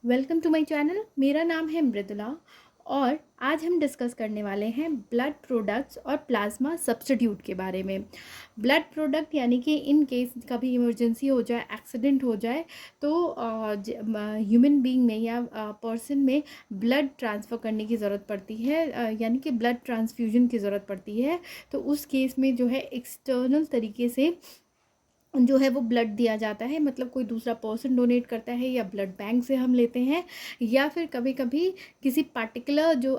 Welcome to my channel. मेरा नाम है मृदुला और आज हम डिस्कस करने वाले हैं ब्लड प्रोडक्ट्स और प्लाज्मा सब्स्टिट्यूट के बारे में। ब्लड प्रोडक्ट यानी कि इन केस कभी इमरजेंसी हो जाए, एक्सीडेंट हो जाए तो ह्यूमन बीइंग में या पर्सन में ब्लड ट्रांसफ़र करने की ज़रूरत पड़ती है, यानी कि ब्लड ट्रांसफ्यूजन की ज़रूरत पड़ती है। तो उस केस में जो है एक्सटर्नल तरीके से जो है वो ब्लड दिया जाता है, मतलब कोई दूसरा पर्सन डोनेट करता है या ब्लड बैंक से हम लेते हैं, या फिर कभी कभी किसी पार्टिकुलर जो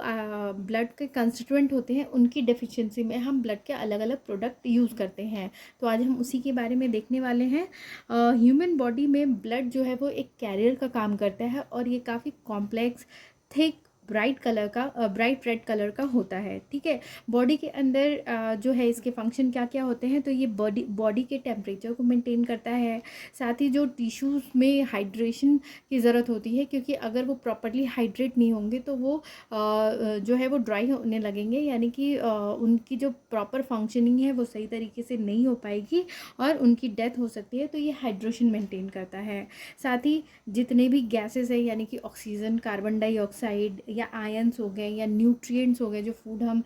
ब्लड के कंस्टिट्यूएंट होते हैं उनकी डेफिशिएंसी में हम ब्लड के अलग अलग प्रोडक्ट यूज़ करते हैं। तो आज हम उसी के बारे में देखने वाले हैं। ह्यूमन बॉडी में ब्लड जो है वो एक कैरियर का काम करता है और ये काफ़ी complex, thick, bright red colour का होता है। ठीक है, बॉडी के अंदर जो है इसके फंक्शन क्या क्या होते हैं, तो ये बॉडी के टेम्परेचर को मेंटेन करता है। साथ ही जो टिश्यूज़ में हाइड्रेशन की ज़रूरत होती है, क्योंकि अगर वो प्रॉपरली हाइड्रेट नहीं होंगे तो वो जो है वो ड्राई होने लगेंगे, यानी कि उनकी जो प्रॉपर फंक्शनिंग है वो सही तरीके से नहीं हो पाएगी और उनकी डेथ हो सकती है। तो ये हाइड्रेशन मेंटेन करता है। साथ ही जितने भी गैसेस है, यानी कि ऑक्सीजन, कार्बन डाइऑक्साइड या आयंस हो गए या न्यूट्रिएंट्स हो गए, जो फूड हम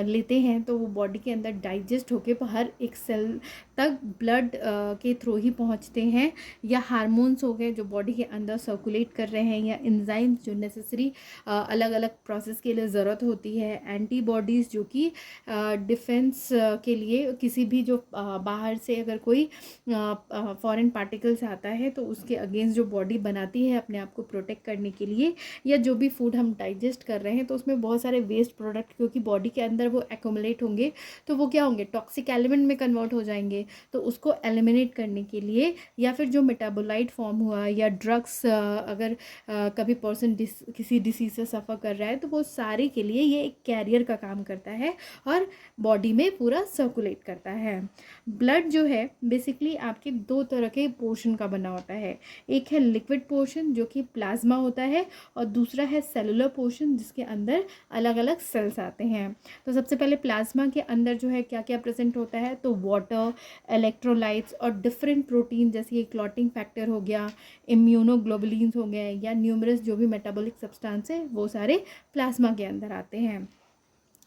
लेते हैं तो वो बॉडी के अंदर डाइजेस्ट होके हर एक सेल तक ब्लड के थ्रू ही पहुंचते हैं। या हार्मोन्स हो गए जो बॉडी के अंदर सर्कुलेट कर रहे हैं, या एंजाइम्स जो नेसेसरी अलग अलग प्रोसेस के लिए ज़रूरत होती है, एंटीबॉडीज़ जो कि डिफेंस के लिए किसी भी जो बाहर से अगर कोई फॉरेन पार्टिकल्स आता है तो उसके अगेंस्ट जो बॉडी बनाती है अपने आप को प्रोटेक्ट करने के लिए। या जो भी फूड हम डाइजेस्ट कर रहे हैं तो उसमें बहुत सारे वेस्ट प्रोडक्ट, क्योंकि बॉडी के अंदर वो एक्यूमुलेट होंगे तो वो क्या होंगे, टॉक्सिक एलिमेंट में कन्वर्ट हो जाएंगे। तो उसको एलिमिनेट करने के लिए, या फिर जो मेटाबोलाइट फॉर्म हुआ, या ड्रग्स अगर कभी पर्सन किसी डिसीज से सफ़र कर रहा है तो वो सारे के लिए ये एक कैरियर का काम करता है और बॉडी में पूरा सर्कुलेट करता है। ब्लड जो है बेसिकली आपके दो तरह के पोर्शन का बना होता है। एक है लिक्विड पोर्शन जो कि प्लाज्मा होता है, और दूसरा है सेलुलर पोर्शन जिसके अंदर अलग अलग सेल्स आते हैं। तो सबसे पहले प्लाज्मा के अंदर जो है क्या क्या प्रेजेंट होता है, तो वाटर, इलेक्ट्रोलाइट्स और डिफरेंट प्रोटीन, जैसे ये क्लॉटिंग फैक्टर हो गया, इम्यूनोग्लोबुलिन्स हो गए, या न्यूमरस जो भी मेटाबॉलिक सब्सटेंस है वो सारे प्लाज्मा के अंदर आते हैं।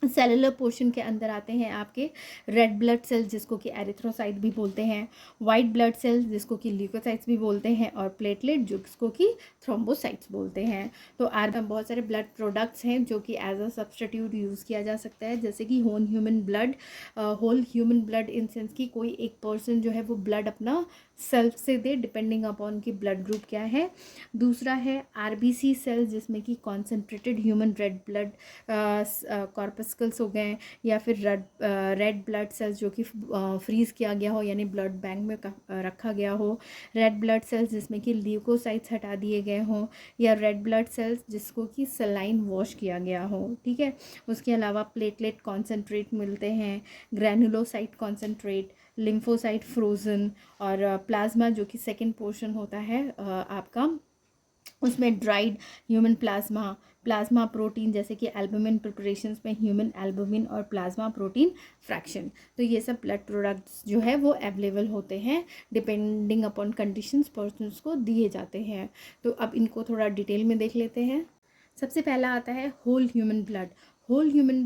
सेलुलर पोर्शन के अंदर आते हैं आपके रेड ब्लड सेल्स जिसको कि एरिथ्रोसाइट भी बोलते हैं, वाइट ब्लड सेल्स जिसको कि ल्यूकोसाइट्स भी बोलते हैं, और प्लेटलेट जिसको कि थ्रोम्बोसाइट्स बोलते हैं। तो आर में बहुत सारे ब्लड प्रोडक्ट्स हैं जो कि एज अ सब्स्टिट्यूट यूज़ किया जा सकता है, जैसे कि whole human blood in sense कि कोई एक पर्सन जो है वो ब्लड अपना सेल्फ से दे, डिपेंडिंग अपॉन की ब्लड ग्रुप क्या है। दूसरा है आरबीसी सेल्स जिसमें कि कॉन्सेंट्रेटेड ह्यूमन रेड ब्लड कॉर्पस्कल्स हो गए, या फिर रेड ब्लड सेल्स जो कि फ्रीज़ किया गया हो, यानी ब्लड बैंक में रखा गया हो। रेड ब्लड सेल्स जिसमें कि ल्यूकोसाइट्स हटा दिए गए हों, या रेड ब्लड सेल्स जिसको कि सलाइन वॉश किया गया हो। ठीक है, उसके अलावा प्लेटलेट कॉन्सेंट्रेट मिलते हैं, ग्रैनुलोसाइट कॉन्सेंट्रेट, लिम्फोसाइट फ्रोज़न, और प्लाज्मा जो कि सेकेंड पोर्शन होता है आपका, उसमें ड्राइड ह्यूमन प्लाज्मा प्रोटीन, जैसे कि एल्बुमिन प्रिपरेशंस में ह्यूमन एल्बुमिन और प्लाज्मा प्रोटीन फ्रैक्शन। तो ये सब ब्लड प्रोडक्ट्स जो है वो अवेलेबल होते हैं, डिपेंडिंग अपॉन कंडीशंस पर्सन्स को दिए जाते हैं। तो अब इनको थोड़ा डिटेल में देख लेते हैं। सबसे पहला आता है whole human blood. Whole human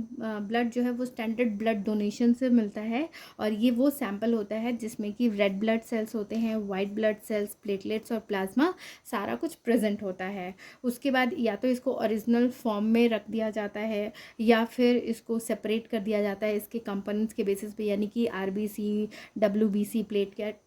blood जो है वो स्टैंडर्ड ब्लड डोनेशन से मिलता है, और ये वो सैंपल होता है जिसमें कि रेड ब्लड सेल्स होते हैं, वाइट ब्लड सेल्स, प्लेटलेट्स और प्लाज्मा सारा कुछ प्रेजेंट होता है। उसके बाद या तो इसको ओरिजिनल फॉर्म में रख दिया जाता है, या फिर इसको सेपरेट कर दिया जाता है इसके कंपोनेंट्स के बेसिस पे, यानी कि आरबीसी, डब्ल्यूबीसी,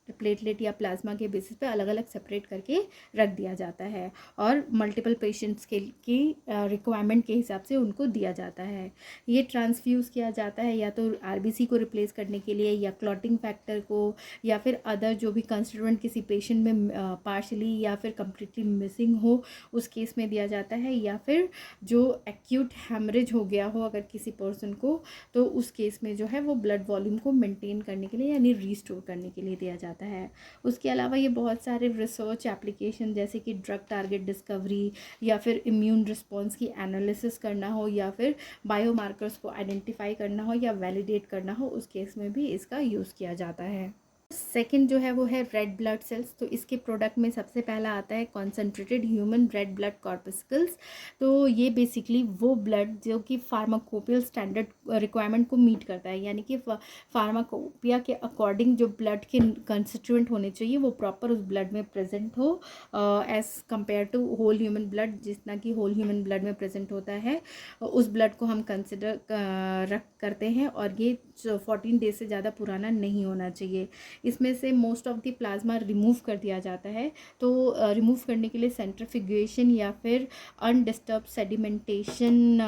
प्लेटलेट या प्लाज्मा के बेसिस पे अलग अलग सेपरेट करके रख दिया जाता है, और मल्टीपल पेशेंट्स की रिक्वायरमेंट के हिसाब से उनको दिया जाता है। ये ट्रांसफ्यूज़ किया जाता है या तो आरबीसी को रिप्लेस करने के लिए, या क्लॉटिंग फैक्टर को, या फिर अदर जो भी कंस्टिट्यूएंट किसी पेशेंट में पार्शली या फिर कम्प्लीटली मिसिंग हो उस केस में दिया जाता है, या फिर जो एक्यूट हैमरेज हो गया हो अगर किसी पर्सन को, तो उस केस में जो है वो ब्लड वॉल्यूम को मेंटेन करने के लिए यानी रीस्टोर करने के लिए दिया जाता है। उसके अलावा ये बहुत सारे रिसर्च एप्लीकेशन, जैसे कि ड्रग टारगेट डिस्कवरी, या फिर इम्यून रिस्पॉन्स की एनालिसिस करना हो, या फिर बायोमार्कर्स को आइडेंटिफाई करना हो या वैलिडेट करना हो, उस केस में भी इसका यूज़ किया जाता है। सेकंड जो है वो है रेड ब्लड सेल्स। तो इसके प्रोडक्ट में सबसे पहला आता है कॉन्सेंट्रेटेड ह्यूमन रेड ब्लड कॉर्पस्कल्स। तो ये बेसिकली वो ब्लड जो कि फार्माकोपियल स्टैंडर्ड रिक्वायरमेंट को मीट करता है, यानी कि फार्माकोपिया के अकॉर्डिंग जो ब्लड के कंस्टिट्यूएंट होने चाहिए वो प्रॉपर उस ब्लड में प्रेजेंट हो, as compare to whole human blood, जितना कि होल ह्यूमन ब्लड में प्रेजेंट होता है उस ब्लड को हम कंसिडर रख करते हैं। और ये 14 डेज से ज़्यादा पुराना नहीं होना चाहिए। इसमें से most of the plasma remove कर दिया जाता है। तो रिमूव करने के लिए सेंट्रीफ्यूगेशन या फिर अनडिस्टर्ब सेडिमेंटेशन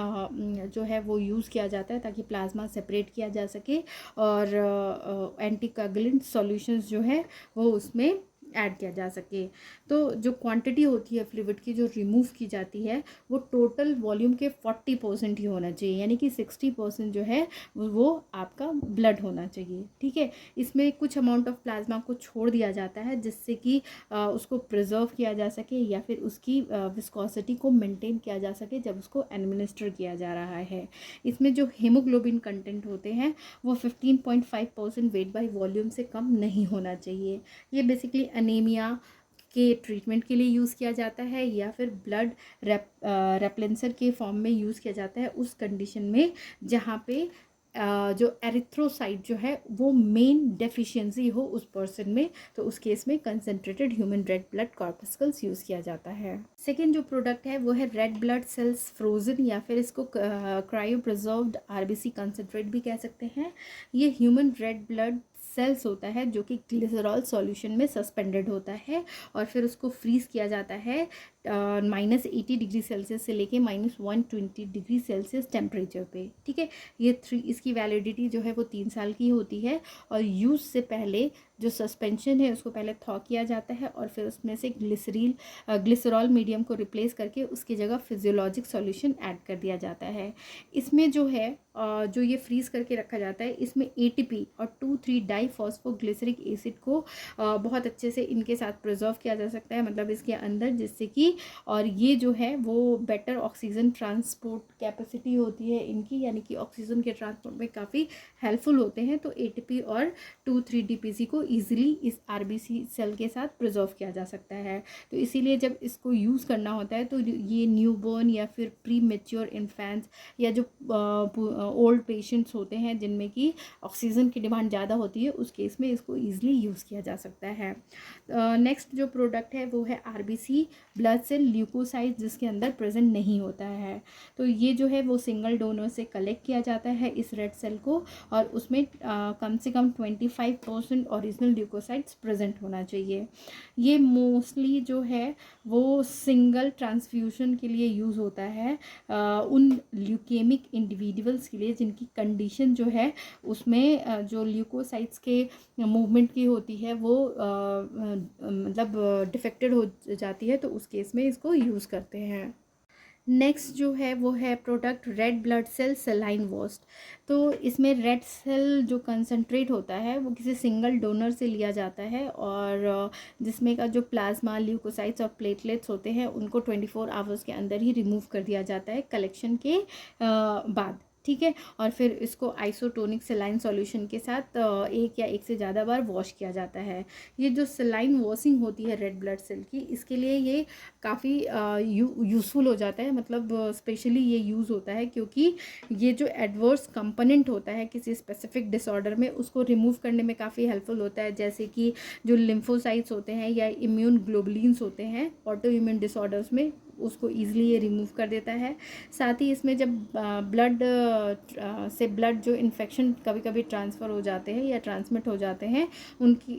जो है वो यूज़ किया जाता है, ताकि प्लाज्मा सेपरेट किया जा सके और एंटीकोगुलेंट सॉल्यूशंस जो है वो उसमें ऐड किया जा सके। तो जो क्वांटिटी होती है फ्लूइड की जो रिमूव की जाती है वो टोटल वॉल्यूम के 40% ही होना चाहिए, यानी कि 60% जो है वो आपका ब्लड होना चाहिए। ठीक है, इसमें कुछ अमाउंट ऑफ प्लाज्मा को छोड़ दिया जाता है जिससे कि उसको प्रिजर्व किया जा सके या फिर उसकी विस्कोसिटी को मेंटेन किया जा सके जब उसको एडमिनिस्टर किया जा रहा है। इसमें जो हीमोग्लोबिन कंटेंट होते हैं वो 15.5% वेट बाय वॉल्यूम से कम नहीं होना चाहिए। ये बेसिकली अनीमिया के ट्रीटमेंट के लिए यूज़ किया जाता है या फिर ब्लड रेप्लेंसर के फॉर्म में यूज़ किया जाता है उस कंडीशन में जहाँ पे जो एरिथ्रोसाइट जो है वो मेन डेफिशिएंसी हो उस पर्सन में, तो उस केस में concentrated human red blood corpuscles use किया जाता है। सेकेंड जो प्रोडक्ट है वो है रेड ब्लड सेल्स फ्रोजन, या फिर इसको क्रायो प्रिजर्व्ड आरबीसी कंसंट्रेट भी कह सकते हैं। ये ह्यूमन रेड ब्लड सेल्स होता है जो कि ग्लिसरॉल सॉल्यूशन में सस्पेंडेड होता है और फिर उसको फ्रीज़ किया जाता है -80 डिग्री सेल्सियस से लेके -120 डिग्री सेल्सियस टेम्परेचर पे। ठीक है, ये इसकी वैलिडिटी जो है वो 3 साल की होती है और यूज़ से पहले जो सस्पेंशन है उसको पहले थॉ किया जाता है और फिर उसमें से ग्लिसरॉल मीडियम को रिप्लेस करके उसकी जगह फिजियोलॉजिक सॉल्यूशन ऐड कर दिया जाता है। इसमें जो है जो ये फ्रीज़ करके रखा जाता है इसमें एटीपी और 2,3-डाइफॉस्फोग्लिसरिक एसिड को बहुत अच्छे से इनके साथ प्रिजर्व किया जा सकता है, मतलब इसके अंदर, जिससे कि और ये जो है वो बेटर ऑक्सीजन ट्रांसपोर्ट कैपेसिटी होती है इनकी, यानी कि ऑक्सीजन के ट्रांसपोर्ट में काफ़ी हेल्पफुल होते हैं। तो एटीपी और 2,3-DPC को ईजिली इस आरबीसी सेल के साथ प्रिजर्व किया जा सकता है। तो इसीलिए जब इसको यूज़ करना होता है तो ये न्यूबॉर्न या फिर प्री मेच्योर इन्फेंट्स या जो ओल्ड पेशेंट्स होते हैं जिनमें कि ऑक्सीजन की डिमांड ज़्यादा होती है उस केस में इसको ईजिली यूज़ किया जा सकता है। नेक्स्ट जो प्रोडक्ट है वो है आरबीसी ब्लड सेल ल्यूकोसाइट, जिसके अंदर प्रेजेंट नहीं होता है। तो ये जो है वो सिंगल डोनर से कलेक्ट किया जाता है इस रेड सेल को और उसमें कम से कम 25% ओरिजिनल ल्यूकोसाइट्स प्रेजेंट होना चाहिए। ये मोस्टली जो है वो सिंगल ट्रांसफ्यूजन के लिए यूज़ होता है उन ल्यूकेमिक इंडिविजुअल्स के लिए जिनकी कंडीशन जो है उसमें जो ल्यूकोसाइट्स के मूवमेंट की होती है वो मतलब डिफेक्टेड हो जाती है, तो उस केस में इसको यूज़ करते हैं। नेक्स्ट जो है वो है product red blood cell saline washed. तो इसमें रेड सेल जो कंसंट्रेट होता है वो किसी सिंगल डोनर से लिया जाता है और जिसमें का जो प्लाज्मा ल्यूकोसाइट्स और प्लेटलेट्स होते हैं उनको 24 आवर्स के अंदर ही रिमूव कर दिया जाता है कलेक्शन के बाद। ठीक है, और फिर इसको आइसोटोनिक सेलाइन सॉल्यूशन के साथ एक या एक से ज़्यादा बार वॉश किया जाता है। ये जो सेलाइन वॉशिंग होती है रेड ब्लड सेल की, इसके लिए ये काफ़ी यूज़फुल हो जाता है, मतलब स्पेशली ये यूज़ होता है क्योंकि ये जो एडवर्स कंपोनेंट होता है किसी स्पेसिफिक डिसऑर्डर में उसको रिमूव करने में काफ़ी हेल्पफुल होता है, जैसे कि जो लिम्फोसाइट्स होते हैं या इम्यून ग्लोबुलिन्स होते हैं ऑटो इम्यून डिसऑर्डर्स में, उसको ईजिली ये रिमूव कर देता है। साथ ही इसमें जब ब्लड से ब्लड जो इन्फेक्शन कभी कभी ट्रांसफ़र हो जाते हैं या ट्रांसमिट हो जाते हैं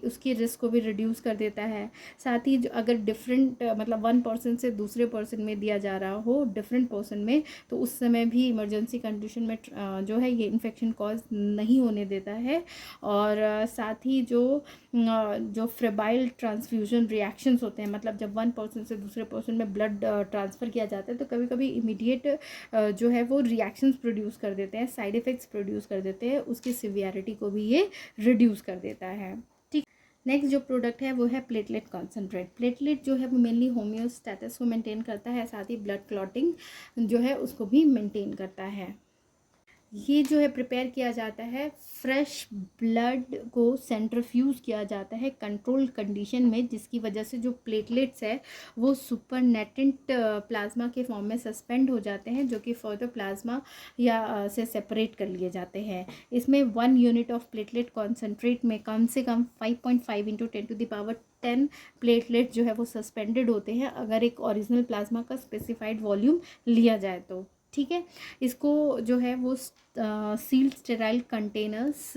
उसकी रिस्क को भी रिड्यूस कर देता है। साथ ही जो अगर डिफरेंट मतलब वन पर्सन से दूसरे पर्सन में दिया जा रहा हो डिफरेंट पर्सन में, तो उस समय भी इमरजेंसी कंडीशन में जो है ये इन्फेक्शन कॉज नहीं होने देता है। और साथ ही जो फ्रेबाइल ट्रांसफ्यूजन रिएक्शंस होते हैं, मतलब जब वन पर्सन से दूसरे पर्सन में ब्लड ट्रांसफ़र किया जाता है तो कभी कभी इमीडिएट जो है वो रिएक्शंस प्रोड्यूस कर देते हैं, साइड इफ़ेक्ट्स प्रोड्यूस कर देते हैं, उसकी सिवियरिटी को भी ये रिड्यूस कर देता है। ठीक, नेक्स्ट जो प्रोडक्ट है वो है प्लेटलेट कॉन्सेंट्रेट। प्लेटलेट जो है वो मेनली होम्योस्टैटिस को मेंटेन करता है, साथ ही ब्लड क्लॉटिंग जो है उसको भी मेंटेन करता है। ये जो है प्रिपेयर किया जाता है, फ्रेश ब्लड को सेंट्रीफ्यूज किया जाता है कंट्रोल कंडीशन में, जिसकी वजह से जो प्लेटलेट्स है वो सुपरनेटेंट प्लाज्मा के फॉर्म में सस्पेंड हो जाते हैं, जो कि फर्दर प्लाज्मा या से सेपरेट कर लिए जाते हैं। इसमें 1 यूनिट ऑफ प्लेटलेट कॉन्सेंट्रेट में कम से कम 5.5 इंटू 10⁻10 प्लेटलेट जो है वो सस्पेंडेड होते हैं, अगर एक ओरिजिनल प्लाज्मा का स्पेसिफाइड वॉल्यूम लिया जाए तो। ठीक है, इसको जो है वो सील्ड स्टेराइल कंटेनर्स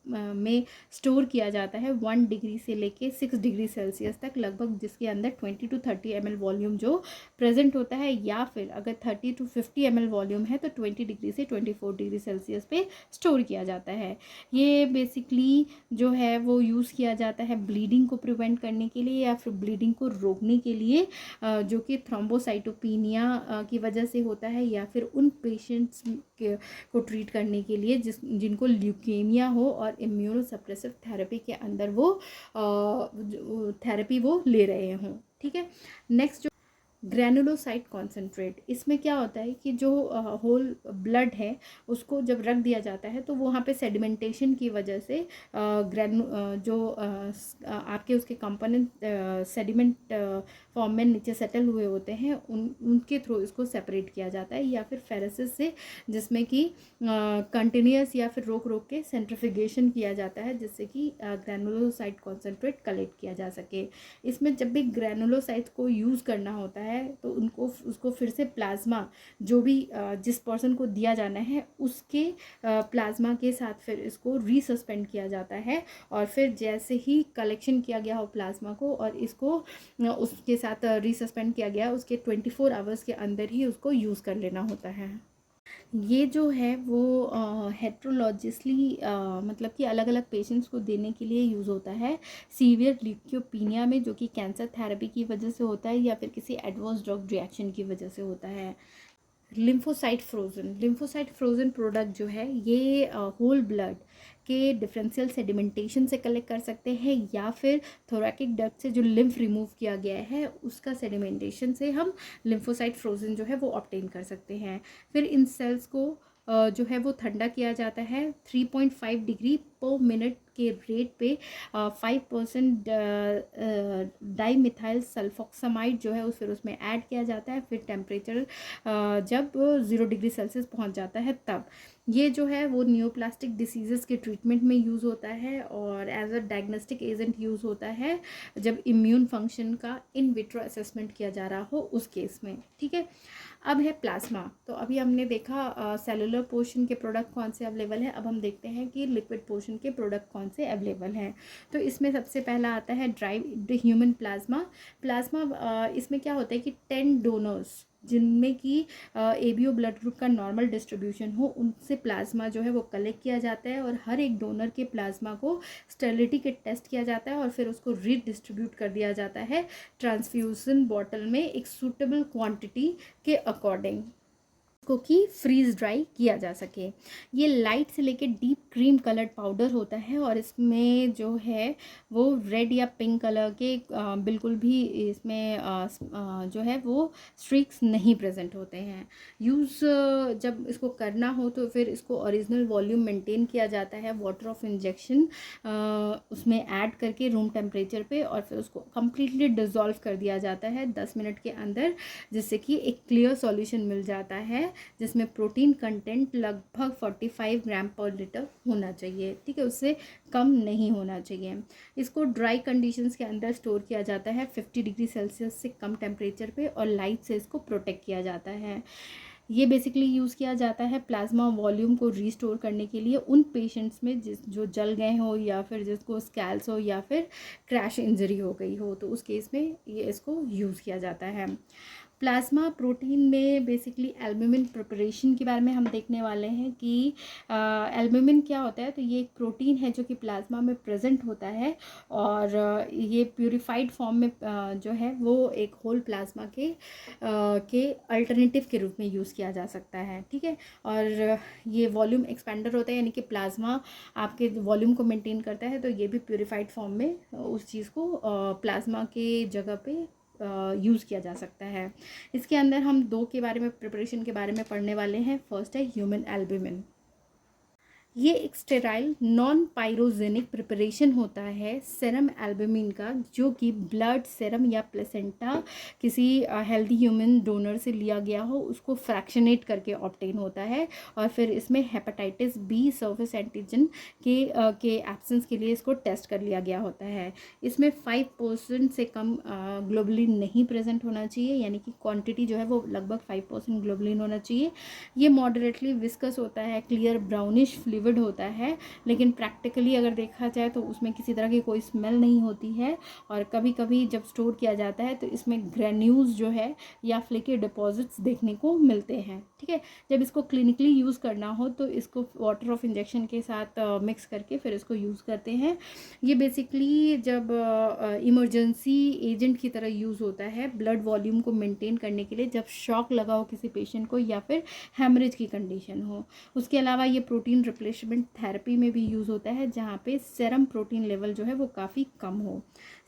में स्टोर किया जाता है 1 डिग्री से लेके 6 डिग्री सेल्सियस तक लगभग, जिसके अंदर 20 to 30 ml वॉल्यूम जो प्रेजेंट होता है, या फिर अगर 30 to 50 ml वॉल्यूम है तो 20 डिग्री से 24 डिग्री सेल्सियस पे स्टोर किया जाता है। ये बेसिकली जो है वो यूज़ किया जाता है ब्लीडिंग को प्रिवेंट करने के लिए या फिर ब्लीडिंग को रोकने के लिए, जो कि थ्रोम्बोसाइटोपिनिया की वजह से होता है, या फिर उन पेशेंट्स को ट्रीट करने के लिए जिनको ल्यूकेमिया हो और इम्यूनो सप्रेसिव थेरेपी के अंदर वो थेरेपी वो ले रहे हों। ठीक है, नेक्स्ट ग्रैनुलोसाइट कॉन्सेंट्रेट, इसमें क्या होता है कि जो होल ब्लड है उसको जब रख दिया जाता है तो वहाँ पे सेडिमेंटेशन की वजह से आपके उसके कंपोनेंट सेडिमेंट फॉर्म में नीचे सेटल हुए होते हैं, उनके थ्रू इसको सेपरेट किया जाता है, या फिर फेरेसिस से, जिसमें कि कंटिन्यूस या फिर रोक रोक के सेंट्रिफिकेशन किया जाता है, जिससे कि ग्रैनुलोसाइट कॉन्सेंट्रेट कलेक्ट किया जा सके। इसमें जब भी ग्रैनुलोसाइट्स को यूज़ करना होता है तो उसको फिर से प्लाज्मा जो भी जिस पर्सन को दिया जाना है उसके प्लाज्मा के साथ फिर इसको रीसस्पेंड किया जाता है, और फिर जैसे ही कलेक्शन किया गया हो प्लाज्मा को और इसको उसके साथ रीसस्पेंड किया गया, उसके 24 आवर्स के अंदर ही उसको यूज़ कर लेना होता है। ये जो है वो हेट्रोलॉजिस्टली मतलब कि अलग अलग पेशेंट्स को देने के लिए यूज़ होता है, सीवियर ल्यूकोपीनिया में, जो कि कैंसर थेरेपी की वजह से होता है या फिर किसी एडवर्स ड्रग रिएक्शन की वजह से होता है। लिम्फोसाइट फ्रोज़न प्रोडक्ट जो है ये होल ब्लड के डिफरेंशियल सेडिमेंटेशन से कलेक्ट कर सकते हैं, या फिर थोरैकिक डक्ट से जो लिम्फ रिमूव किया गया है उसका सेडिमेंटेशन से हम लिम्फोसाइट फ्रोज़न जो है वो ऑब्टेन कर सकते हैं। फिर इन सेल्स को जो है वो ठंडा किया जाता है 3.5 डिग्री पर मिनट के रेट पे 5% डाईमिथाइल सल्फोक्सामाइड जो है फिर उसमें ऐड किया जाता है। फिर टेम्परेचर जब 0 डिग्री सेल्सियस पहुंच जाता है तब ये जो है वो न्यूप्लास्टिक डिसीजेस के ट्रीटमेंट में यूज़ होता है, और as a diagnostic agent use होता है जब इम्यून फंक्शन का इन विट्रो असेसमेंट किया जा रहा हो उस केस में। ठीक है, अब है प्लाज्मा। तो अभी हमने देखा सेलुलर पोर्शन के प्रोडक्ट कौन से अवेलेबल है, अब हम देखते हैं कि लिक्विड पोर्शन के प्रोडक्ट कौन से अवेलेबल हैं। तो इसमें सबसे पहला आता है ड्राइव्ड ह्यूमन प्लाज्मा। इसमें क्या होता है कि 10 डोनर्स जिनमें कि एबीओ ब्लड ग्रुप का नॉर्मल डिस्ट्रीब्यूशन हो, उनसे प्लाज्मा जो है वो कलेक्ट किया जाता है, और हर एक डोनर के प्लाज्मा को स्टेरिलिटी के टेस्ट किया जाता है और फिर उसको रीडिस्ट्रीब्यूट कर दिया जाता है ट्रांसफ्यूजन बॉटल में एक सूटेबल क्वांटिटी के अकॉर्डिंग, को कि फ्रीज ड्राई किया जा सके। ये लाइट से लेके डीप क्रीम कलर्ड पाउडर होता है, और इसमें जो है वो रेड या पिंक कलर के बिल्कुल भी इसमें जो है वो स्ट्रिक्स नहीं प्रेजेंट होते हैं। यूज़ जब इसको करना हो तो फिर इसको ओरिजिनल वॉल्यूम मेंटेन किया जाता है वाटर ऑफ इंजेक्शन उसमें ऐड करके रूम टेम्परेचर पे, और फिर उसको कम्प्लीटली डिज़ोल्व कर दिया जाता है 10 मिनट के अंदर, जिससे कि एक क्लियर सॉल्यूशन मिल जाता है जिसमें प्रोटीन कंटेंट लगभग 45 ग्राम पर लीटर होना चाहिए। ठीक है, उससे कम नहीं होना चाहिए। इसको ड्राई कंडीशंस के अंदर स्टोर किया जाता है 50 डिग्री सेल्सियस से कम टेम्परेचर पे, और लाइट से इसको प्रोटेक्ट किया जाता है। ये बेसिकली यूज़ किया जाता है प्लाज्मा वॉल्यूम को रीस्टोर करने के लिए उन पेशेंट्स में जो जल गए हो, या फिर जिसको स्कैल्स हो, या फिर क्रैश इंजरी हो गई हो, तो उस केस में ये इसको यूज़ किया जाता है। प्लाज्मा प्रोटीन में बेसिकली एल्ब्यूमिन प्रिपरेशन के बारे में हम देखने वाले हैं कि एल्ब्यूमिन क्या होता है। तो ये एक प्रोटीन है जो कि प्लाज्मा में प्रेजेंट होता है, और ये प्यूरिफाइड फॉर्म में जो है वो एक होल प्लाज्मा के अल्टरनेटिव के रूप में यूज़ किया जा सकता है। ठीक है, और ये वॉल्यूम एक्सपेंडर होता है, यानी कि प्लाज्मा आपके वॉल्यूम को मेंटेन करता है, तो ये भी प्यूरिफाइड फॉर्म में उस चीज़ को प्लाज्मा के जगह पे यूज़ किया जा सकता है। इसके अंदर हम 2 के बारे में प्रिपरेशन के बारे में पढ़ने वाले हैं। फर्स्ट है ह्यूमन एल्ब्यूमिन। ये एक स्टेराइल नॉन पायरोजेनिक प्रिपरेशन होता है सेरम एल्बुमिन का, जो कि ब्लड, सेरम या प्लेसेंटा किसी हेल्दी ह्यूमन डोनर से लिया गया हो उसको फ्रैक्शनेट करके ऑब्टेन होता है। और फिर इसमें हेपेटाइटिस बी सर्फेस एंटीजन के एब्सेंस के लिए इसको टेस्ट कर लिया गया होता है। इसमें 5% से कम ग्लोबुलिन नहीं प्रेजेंट होना चाहिए, यानी कि क्वांटिटी जो है वो लगभग 5% ग्लोबुलिन होना चाहिए। ये मॉडरेटली विस्कस होता है, क्लियर ब्राउनिश फ्लूइड होता है, लेकिन प्रैक्टिकली अगर देखा जाए तो उसमें किसी तरह की कोई स्मेल नहीं होती है। और कभी कभी जब स्टोर किया जाता है तो इसमें ग्रेन्यूल्स जो है या फ्लेकी डिपॉजिट्स देखने को मिलते हैं। ठीक है, जब इसको क्लिनिकली यूज़ करना हो तो इसको वाटर ऑफ इंजेक्शन के साथ मिक्स करके फिर इसको यूज़ करते हैं। ये बेसिकली जब इमरजेंसी एजेंट की तरह यूज़ होता है ब्लड वॉल्यूम को मेंटेन करने के लिए, जब शॉक लगा हो किसी पेशेंट को या फिर हेमरेज की कंडीशन हो। उसके अलावा ये प्रोटीन रिप्लेसमेंट थेरेपी में भी यूज़ होता है, जहाँ पे सेरम प्रोटीन लेवल जो है वो काफ़ी कम हो।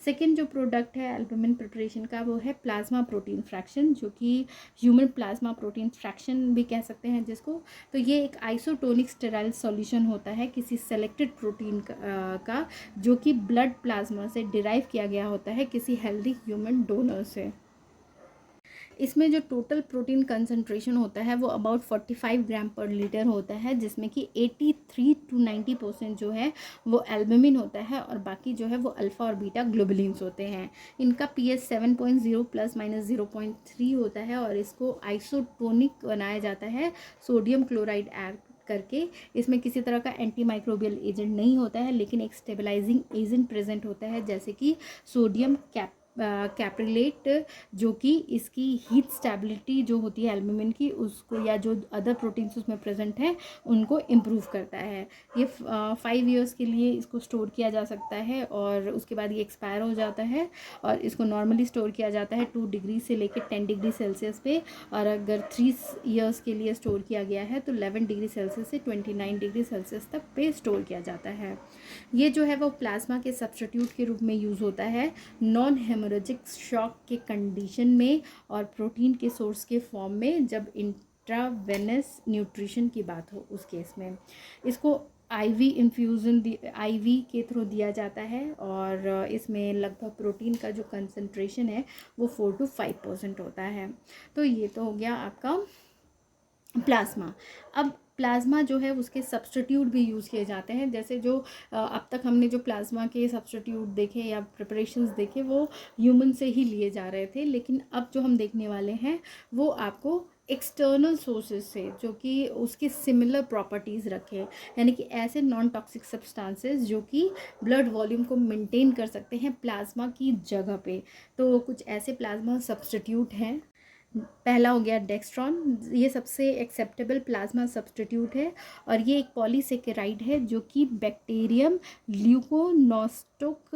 सेकेंड जो प्रोडक्ट है एल्बुमिन प्रिपरेशन का वो है प्लाज्मा प्रोटीन फ्रैक्शन, जो कि ह्यूमन प्लाज्मा प्रोटीन फ्रैक्शन भी कह सकते हैं जिसको। तो ये एक आइसोटोनिक स्टेराइल सॉल्यूशन होता है किसी सेलेक्टेड प्रोटीन का जो कि ब्लड प्लाज्मा से डिराइव किया गया होता है किसी हेल्दी ह्यूमन डोनर से। इसमें जो टोटल प्रोटीन कंसंट्रेशन होता है वो अबाउट 45 ग्राम पर लीटर होता है, जिसमें कि 83 to 90% जो है वो एल्बुमिन होता है और बाकी जो है वो अल्फ़ा और बीटा ग्लोबुलिन्स होते हैं। इनका pH 7.0 ±0.3 होता है और इसको आइसोटोनिक बनाया जाता है सोडियम क्लोराइड ऐड करके। इसमें किसी तरह का एंटी माइक्रोबियल एजेंट नहीं होता है, लेकिन एक स्टेबलाइजिंग एजेंट प्रेजेंट होता है, जैसे कि सोडियम कैप्रिलेट, जो कि इसकी हीट स्टेबिलिटी जो होती है एल्बुमिन की उसको, या जो अदर प्रोटीन्स उसमें प्रेजेंट हैं उनको इम्प्रूव करता है। ये 5 ईयर्स के लिए इसको स्टोर किया जा सकता है और उसके बाद ये एक्सपायर हो जाता है। और इसको नॉर्मली स्टोर किया जाता है 2 डिग्री से लेकर 10 डिग्री सेल्सियस पे, और अगर 3 ईयर्स के लिए स्टोर किया गया है तो 11 डिग्री सेल्सियस से 29 डिग्री सेल्सियस तक पे स्टोर किया जाता है। ये जो है वो प्लाज्मा के सब्स्टिट्यूट के रूप में यूज़ होता है नॉन हेमोरेजिक शॉक के कंडीशन में और प्रोटीन के सोर्स के फॉर्म में, जब इंट्रावेनस न्यूट्रिशन की बात हो उस केस में। इसको आईवी इन्फ्यूज़न आईवी के थ्रू दिया जाता है और इसमें लगभग प्रोटीन का जो कंसंट्रेशन है वो 4 to 5% होता है। तो ये तो हो गया आपका प्लाज्मा। अब प्लाज्मा जो है उसके सब्स्टिट्यूट भी यूज़ किए जाते हैं, जैसे जो अब तक हमने जो प्लाज्मा के सब्स्टिट्यूट देखे या प्रिपरेशंस देखे वो ह्यूमन से ही लिए जा रहे थे, लेकिन अब जो हम देखने वाले हैं वो आपको एक्सटर्नल सोर्सेज से जो कि उसकी सिमिलर प्रॉपर्टीज़ रखे, यानी कि ऐसे नॉन टॉक्सिक सब्सटेंसेस जो कि ब्लड वॉल्यूम को मेंटेन कर सकते हैं प्लाज्मा की जगह पे। तो कुछ ऐसे प्लाज्मा सब्स्टिट्यूट हैं। पहला हो गया डेक्स्ट्रॉन, ये सबसे एक्सेप्टेबल प्लाज्मा सब्स्टिट्यूट है और ये एक पॉलीसेकेराइड है जो कि बैक्टीरियम ल्यूकोनोस्टोक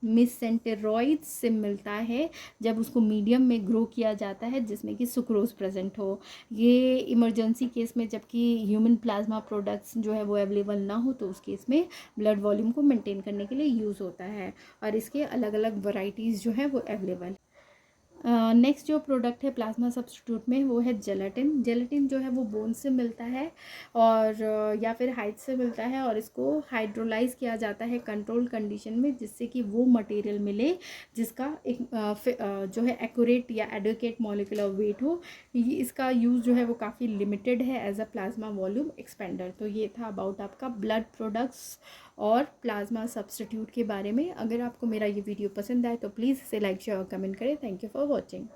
मिसेंटेरॉइड्स से मिलता है जब उसको मीडियम में ग्रो किया जाता है जिसमें कि सुक्रोज प्रेजेंट हो। ये इमरजेंसी केस में, जबकि ह्यूमन प्लाज्मा प्रोडक्ट्स जो है वो अवेलेबल ना हो, तो उस केस में ब्लड वॉल्यूम को मेंटेन करने के लिए यूज़ होता है और इसके अलग अलग वैरायटीज़ जो है वो अवेलेबल। नेक्स्ट जो प्रोडक्ट है प्लाज्मा सब्स्टिट्यूट में वो है जेलेटिन। जेलेटिन जो है वो बोन से मिलता है और या फिर हाइड से मिलता है और इसको हाइड्रोलाइज किया जाता है कंट्रोल कंडीशन में, जिससे कि वो मटेरियल मिले जिसका एक जो है एक्यूरेट या एडुकेट मॉलिक्यूलर वेट हो। इसका यूज़ जो है वो काफ़ी लिमिटेड है as a plasma volume expander. तो ये था अबाउट आपका ब्लड प्रोडक्ट्स और प्लाज्मा सब्स्टिट्यूट के बारे में। अगर आपको मेरा ये वीडियो पसंद आए तो प्लीज़ इसे लाइक शेयर और कमेंट करें। Thank you for watching.